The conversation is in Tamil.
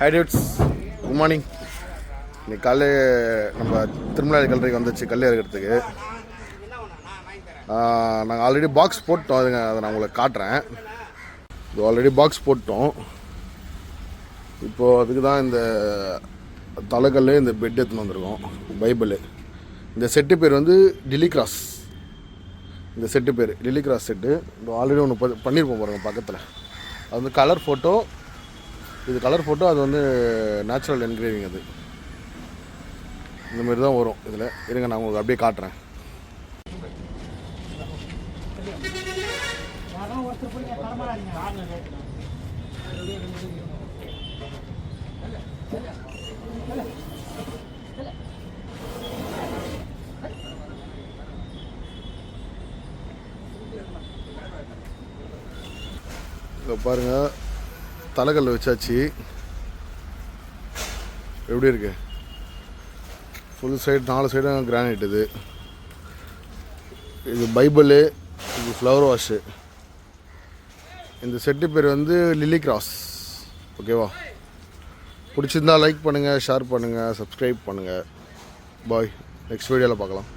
High dudes, good morning. இன்னைக்கு காலையில் நம்ம திருமலை கல்லறைக்கு வந்துச்சு கல் இறக்கிறதுக்கு. நாங்கள் ஆல்ரெடி பாக்ஸ் போட்டோம், அதுங்க அதை நான் உங்களுக்கு காட்டுறேன். இது ஆல்ரெடி பாக்ஸ் போட்டோம். இப்போது அதுக்கு தான் இந்த தலைக்கல், இந்த பெட் எடுத்துன்னு வந்திருக்கோம். பைபிள். இந்த செட்டு பேர் வந்து லிலி கிராஸ். இந்த செட்டு பேர் லிலி கிராஸ் செட்டு. இந்த ஆல்ரெடி ஒன்று பண்ணியிருப்போம் பாருங்கள் பக்கத்தில். அது வந்து கலர் ஃபோட்டோ. இது கலர் ஃபோட்டோ, அது வந்து நேச்சுரல் என்கிரேவிங். அது இந்தமாரி தான் வரும் இதில். இருங்க, நான் உங்களுக்கு அப்படியே காட்டுறேன். இங்கே பாருங்கள், தலைக்கல் வச்சாச்சு. எப்படி இருக்கு? ஃபுல் சைடு 4 சைடும் கிரானைட். இது பைபிளு, இது ஃப்ளவர் வாஷு. இந்த செட்டு பேர் வந்து லிலி கிராஸ். ஓகேவா? பிடிச்சிருந்தா லைக் பண்ணுங்கள், ஷேர் பண்ணுங்கள், சப்ஸ்கிரைப் பண்ணுங்கள். பாய். நெக்ஸ்ட் வீடியோவில் பார்க்கலாம்.